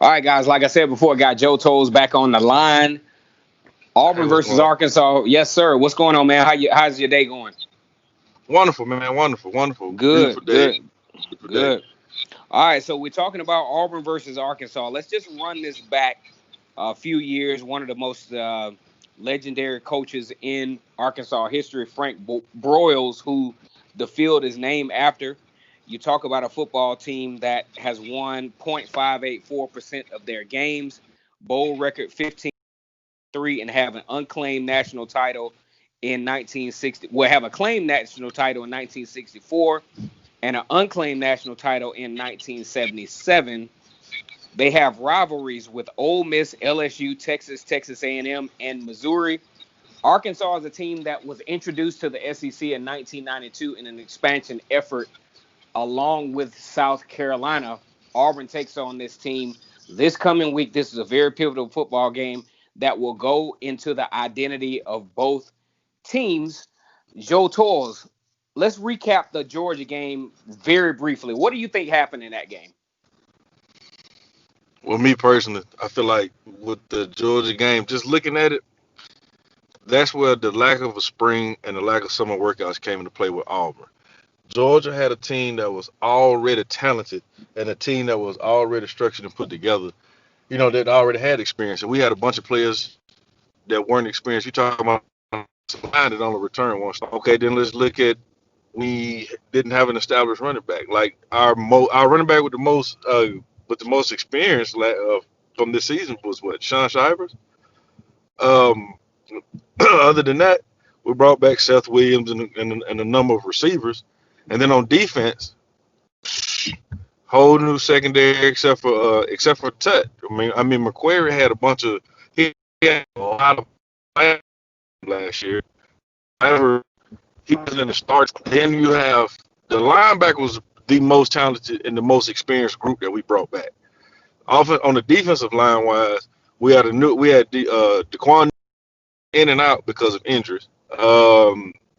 All right, guys. Like I said before, got Joe Tolles back on the line. Hey, Auburn what's versus going on? Arkansas. Yes, sir. What's going on, man? How's your day going? Wonderful, man. Wonderful, wonderful. Beautiful Good, day. good, Beautiful day. good. All right, so we're talking about Auburn versus Arkansas. Let's just run this back a few years. One of the most legendary coaches in Arkansas history, Frank Broyles, who the field is named after. You talk about a football team that has won 0.584% of their games, bowl record 15-3, and have an unclaimed national title in 1960. Well, have a claimed national title in 1964 and an unclaimed national title in 1977. They have rivalries with Ole Miss, LSU, Texas, Texas A&M, and Missouri. Arkansas is a team that was introduced to the SEC in 1992 in an expansion effort along with South Carolina. Auburn takes on this team this coming week. This is a very pivotal football game that will go into the identity of both teams. Joe Torres, let's recap the Georgia game very briefly. What do you think happened in that game? Well, me personally, I feel like with the Georgia game, just looking at it, that's where the lack of a spring and the lack of summer workouts came into play with Auburn. Georgia had a team that was already talented and a team that was already structured and put together, that already had experience. And we had a bunch of players that weren't experienced. You talking about some line that on the return once. Okay, then let's look at we didn't have an established running back. Like our running back with the most experience from this season was what, Sean Shivers. Um, other than that, we brought back Seth Williams and a number of receivers, and then on defense, whole new secondary except for Tut. I mean McQuarrie had a bunch of he had a lot of last year. However, he was in the starts. Then you have the linebacker was the most talented and the most experienced group that we brought back. Often on the defensive line wise, we had Daquan in and out because of injuries.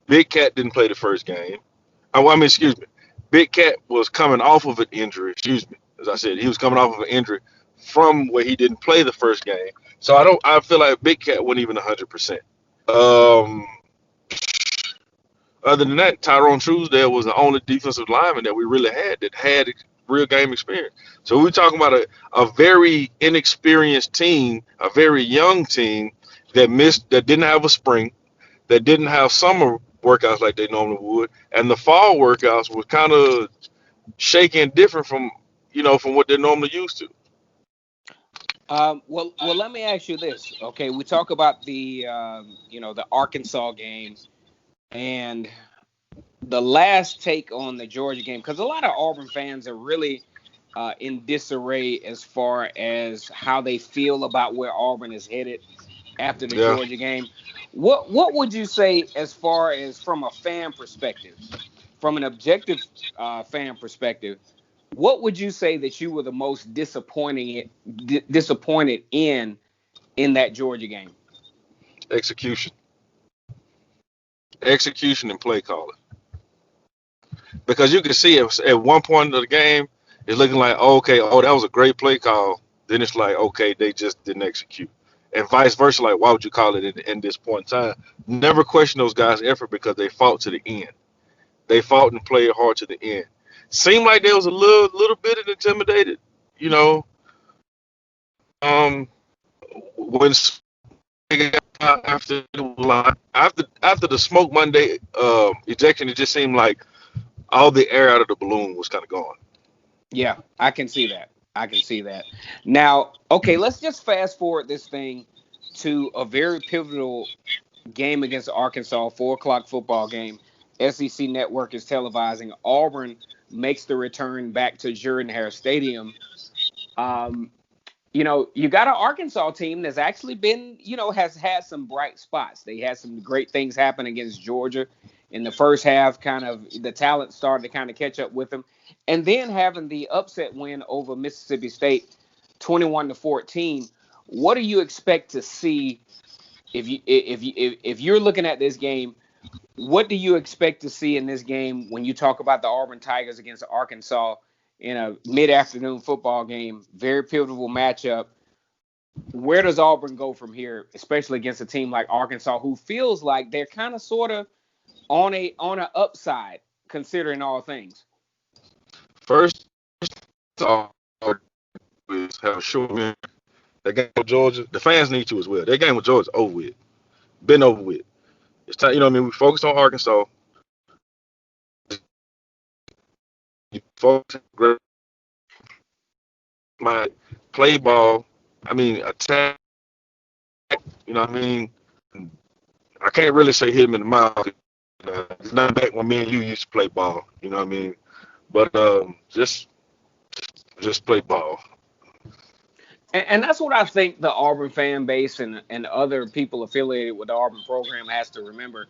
Big Cat didn't play the first game. Excuse me. Big Cat was coming off of an injury. Excuse me. As I said, he was coming off of an injury from where he didn't play the first game. So I feel like Big Cat wasn't even 100%. Um, Other than that, Tyrone Truesdale was the only defensive lineman that we really had real game experience. So we're talking about a very inexperienced team, a very young team that didn't have a spring, that didn't have summer workouts like they normally would, and the fall workouts was kind of shaky and different from what they're normally used to. Well, let me ask you this. Okay, we talk about the Arkansas game and the last take on the Georgia game, because a lot of Auburn fans are really in disarray as far as how they feel about where Auburn is headed after the Yeah. Georgia game. What would you say as far as from a fan perspective, from an objective fan perspective? What would you say that you were the most disappointed in that Georgia game? Execution, execution, and play calling. Because you can see at one point of the game, it's looking like, okay, oh, that was a great play call. Then it's like, okay, they just didn't execute. And vice versa, like, why would you call it in this point in time? Never question those guys' effort because they fought to the end. They fought and played hard to the end. Seemed like they was a little bit intimidated, you know. Um, when after the Smoke Monday ejection, it just seemed like all the air out of the balloon was kind of gone. Yeah, I can see that. I can see that. Now, okay, let's just fast forward this thing to a very pivotal game against Arkansas, 4 o'clock football game. SEC Network is televising. Auburn makes the return back to Jordan-Hare Stadium. Um, you got an Arkansas team that's actually been, has had some bright spots. They had some great things happen against Georgia in the first half. Kind of the talent started to kind of catch up with them, and then having the upset win over Mississippi State, 21-14. What do you expect to see if you're looking at this game? What do you expect to see in this game when you talk about the Auburn Tigers against Arkansas? in a mid-afternoon football game, very pivotal matchup. Where does Auburn go from here, especially against a team like Arkansas, who feels like they're kind of sort of on a upside considering all things? First off, is have a short memory. That game with Georgia, the fans need to as well. That game with Georgia over with, been over with. It's time, you know what I mean? We focused on Arkansas. You focus on my play ball. I mean, attack. You know what I mean? I can't really say hit him in the mouth. It's not back when me and you used to play ball. You know what I mean? But just play ball. And that's what I think the Auburn fan base and other people affiliated with the Auburn program has to remember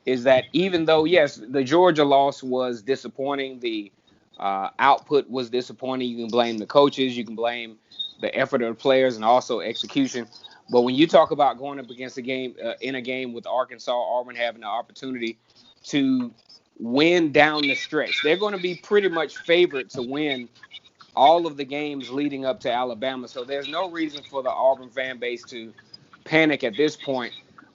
is that even though, yes, the Georgia loss was disappointing, the output was disappointing, you can blame the coaches, you can blame the effort of the players, and also execution. But when you talk about going up against a game in a game with Arkansas, Auburn having the opportunity to win down the stretch, they're going to be pretty much favored to win all of the games leading up to Alabama. So there's no reason for the Auburn fan base to panic at this point.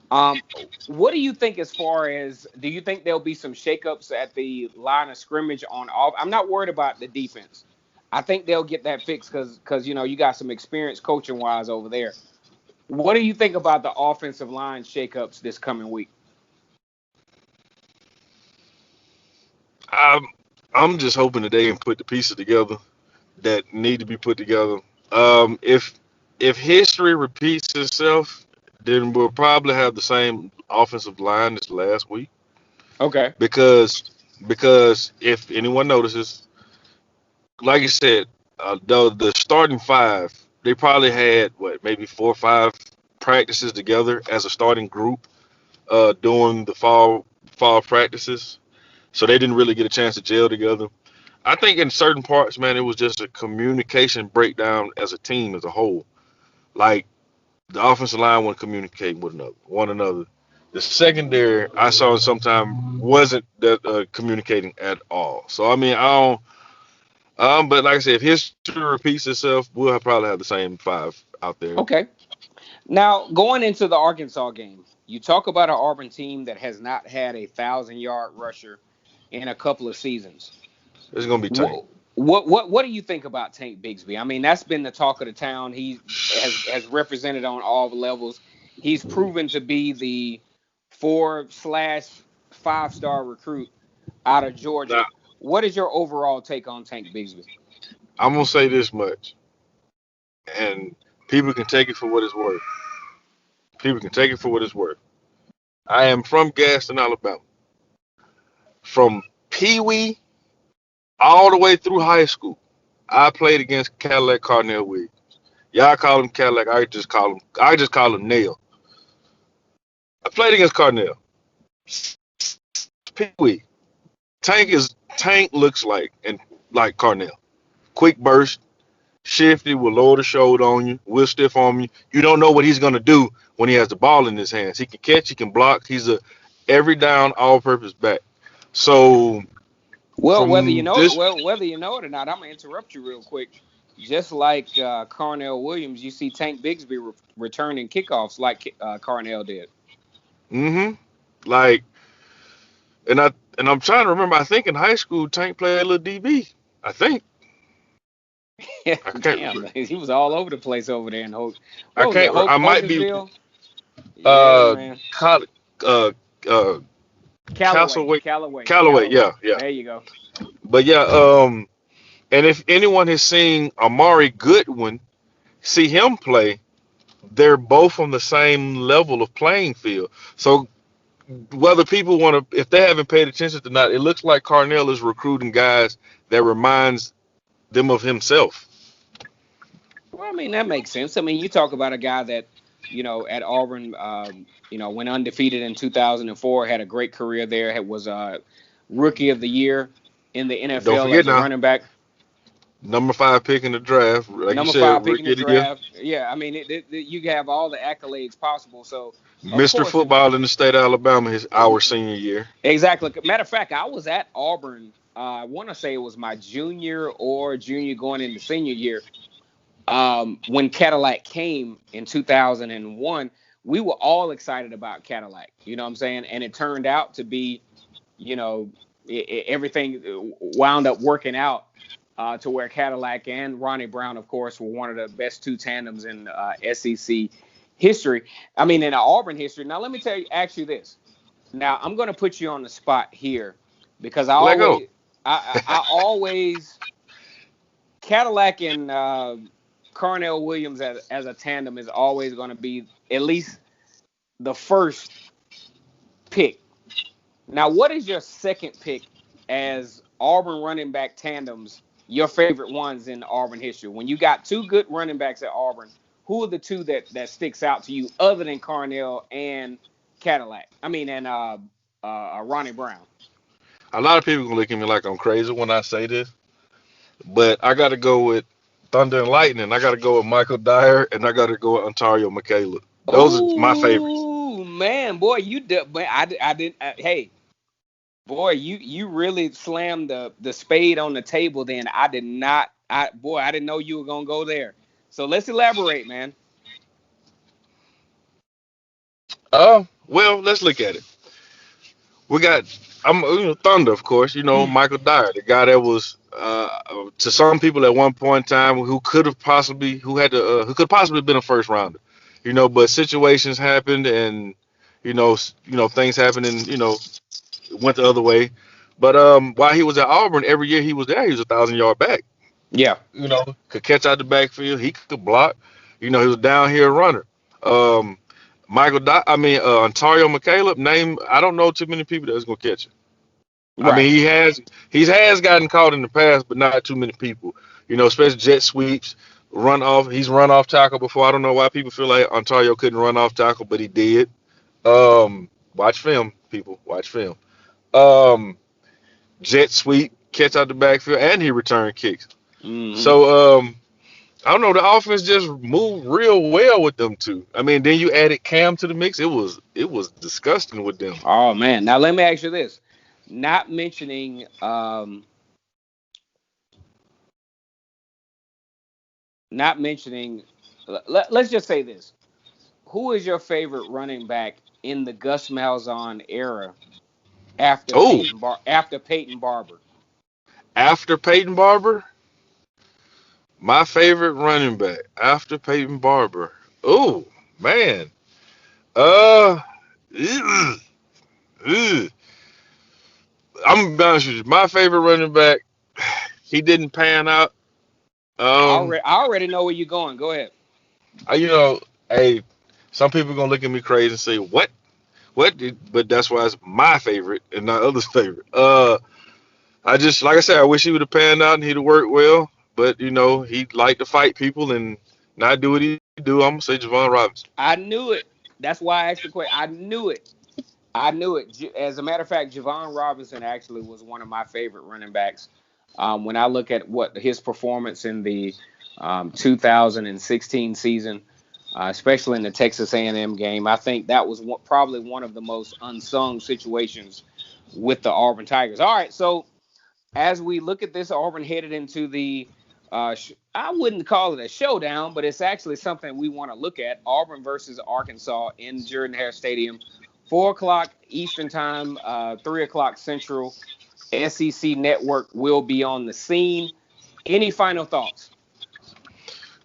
Um, what do you think as far as do you think there'll be some shakeups at the line of scrimmage on all? I'm not worried about the defense. I think they'll get that fixed because you got some experience coaching wise over there. What do you think about the offensive line shakeups this coming week? I'm I'm just hoping that they can put the pieces together that need to be put together. If history repeats itself, then we'll probably have the same offensive line as last week Okay. because because if anyone notices, like you said, the starting five, they probably had what maybe 4 or 5 practices together as a starting group during the fall practices, so they didn't really get a chance to gel together. I think in certain parts, man, it was just a communication breakdown as a team as a whole. Like the offensive line wasn't communicating with one another. The secondary I saw sometime wasn't that communicating at all. So I mean, I don't. But like I said, if history repeats itself, probably have the same five out there. Okay. Now going into the Arkansas game, you talk about an Auburn team that has not had a 1,000-yard rusher in a couple of seasons. It's gonna be Tank. What do you think about Tank Bigsby? I mean, that's been the talk of the town. He has represented on all levels. He's proven to be the 4/5 star recruit out of Now Georgia. What is your overall take on Tank Bigsby? I'm gonna say this much, and people can take it for what it's worth. People can take it for what it's worth. I am from Gaston, Alabama. From Pee Wee all the way through high school, I played against Cadillac Carnell Williams. Y'all call him Cadillac. I just call him Nail. I played against Carnell. Pee Wee. Tank looks like Carnell. Quick burst, shifty, will lower the shoulder on you, will stiff on you. You don't know what he's gonna do when he has the ball in his hands. He can catch, he can block. He's a every down, all purpose back. So Well, from this whether you know it or not, I'm gonna interrupt you real quick. Just like Carnell Williams, you see Tank Bigsby returning kickoffs like Carnell did. hmm like and I'm trying to remember, I think in high school Tank played a little DB. I think. Yeah, I can't damn, remember. he was all over the place over there in I what was it, can't I might be Hogansville? Yeah, man. college uh Castaway Callaway, Callaway. yeah, yeah. There you go. But yeah, and if anyone has seen Amari Goodwin, see him play, they're both on the same level of playing field. So whether people want to, if they haven't paid attention to not, it looks like Carnell is recruiting guys that reminds them of himself. Well, I mean that makes sense. I mean, you talk about a guy that at Auburn, went undefeated in 2004, had a great career there, was rookie of the year in the Don't NFL forget as a now, running back. number 5 pick in the draft, like you Number said, five pick in the rookie of the year, draft. Yeah, I mean, you have all the accolades possible. So, of Mr. course, Football in the state of Alabama, our senior year. exactly. Matter of fact, I was at Auburn I want to say it was my junior going into senior year. When Cadillac came in 2001, we were all excited about Cadillac. You know what I'm saying? And it turned out to be, you know, everything wound up working out to where Cadillac and Ronnie Brown, of course, were one of the best two tandems in SEC history. I mean, in Auburn history. Now, let me ask you this. Now, I'm going to put you on the spot here because Let go. I always, Cadillac and Carnell Williams as a tandem is always going to be at least the first pick. Now, what is your second pick as Auburn running back tandems, your favorite ones in Auburn history? When you got two good running backs at Auburn, who are the two that sticks out to you other than Carnell and Cadillac? I mean, and Ronnie Brown. A lot of people gonna look at me like I'm crazy when I say this, but I got to go with Thunder and Lightning. I got to go with Michael Dyer, and I got to go with Ontario McCaleb. Those are my favorites. Oh man, boy, man, I didn't. Hey, boy, you really slammed the spade on the table. Then I did not. I didn't know you were gonna go there. So let's elaborate, man. Well, let's look at it. We got Thunder, of course. Michael Dyer, the guy that was to some people at one point in time who could have possibly who could possibly been a first rounder. But situations happened, and things happened, and it went the other way. But while he was at Auburn, every year he was there, he was 1,000 yard back. Yeah. Could catch out the backfield. He could block. He was a down here runner. Um, Ontario McCaleb. I don't know too many people that's gonna catch him. I Right. mean, he has gotten caught in the past, but not too many people. Especially jet sweeps, run off. He's run off tackle before. I don't know why people feel like Ontario couldn't run off tackle, but he did. Watch film, people. Watch film. Um, jet sweep, catch out the backfield, and he returned kicks. Mm-hmm. So I don't know. The offense just moved real well with them two. I mean, then you added Cam to the mix. It was disgusting with them. Oh man. Now let me ask you this. Not mentioning not mentioning let's just say this. Who is your favorite running back in the Gus Malzahn era Oh, after Peyton Barber? after Peyton Barber, my favorite running back after Peyton Barber. Oh man. Uh, ugh, ugh. I'm gonna be honest with you. My favorite running back, he didn't pan out. I already know where you're going. Go ahead. I, you know, hey, some people gonna look at me crazy and say, "What? What?" But that's why it's my favorite and not others' favorite. I just, like I said, I wish he would have panned out and he'd have worked well. But he'd like to fight people and not do what he do. I'm gonna say Javon Robinson. I knew it. That's why I asked the question. I knew it. I knew it. As a matter of fact, Javon Robinson actually was one of my favorite running backs. When I look at what his performance in the 2016 season, especially in the Texas A&M game, I think that was probably one of the most unsung situations with the Auburn Tigers. All right, so as we look at this, Auburn headed into the I wouldn't call it a showdown, but it's actually something we want to look at. Auburn versus Arkansas in Jordan-Hare Stadium, 4 o'clock Eastern time, 3 o'clock Central. SEC Network will be on the scene. Any final thoughts?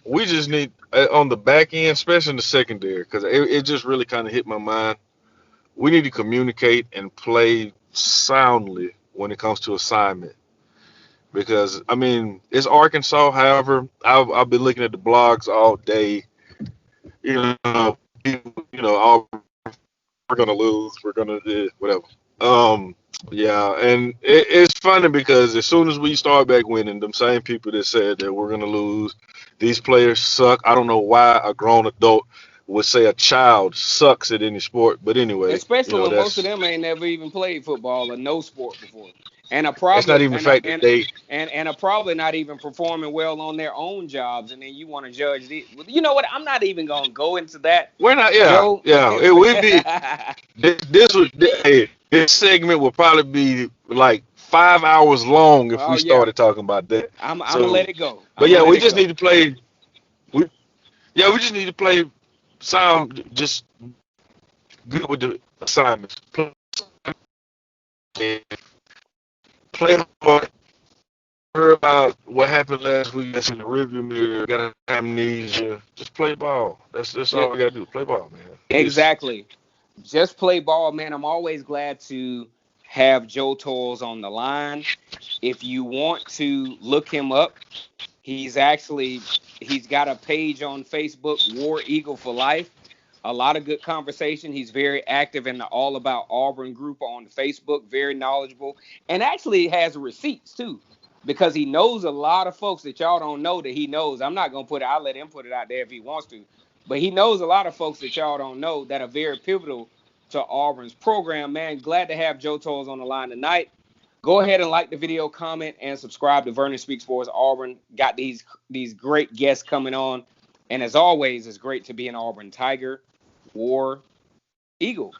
We just need on the back end, especially in the secondary, because it just really kind of hit my mind. We need to communicate and play soundly when it comes to assignment. Because I mean, it's Arkansas. However, I've been looking at the blogs all day. People, all we're gonna lose. We're gonna do whatever. Um, yeah, and it's funny because as soon as we start back winning, them same people that said that we're gonna lose, these players suck. I don't know why a grown adult would say a child sucks at any sport, but anyway, Especially when most of that's them ain't never even played football or no sport before, and are it's probably not even the fact that they and are probably not even performing well on their own jobs. And then you want to judge the. You know what? I'm not even gonna go into that, we're not. Yeah, Joe. yeah. It would be this segment will probably be like 5 hours long if Oh we yeah, started talking about that. I'm gonna let So, it go. but I'm gonna yeah, let we it just need go. to play. We we just need to play some just good with the assignments. Play hard. Heard about what happened last week. That's in the rearview mirror. Got amnesia. Just play ball. That's Ju- all we gotta do. Play ball, man. Just exactly. Just play ball, man. I'm always glad to have Joe Tolles on the line. If you want to look him up, he's got a page on Facebook, War Eagle for Life. A lot of good conversation. He's very active in the All About Auburn group on Facebook, very knowledgeable, and actually has receipts too, because he knows a lot of folks that y'all don't know that he knows. I'm not gonna put it. I'll let him put it out there if he wants to, but he knows a lot of folks that y'all don't know that are very pivotal to Auburn's program. Man, glad to have Joe Tolles on the line tonight. Go ahead and like the video, comment, and subscribe to Vernon Speaks Sports Auburn. Got these great guests coming on, and as always, it's great to be an Auburn Tiger, War Eagle.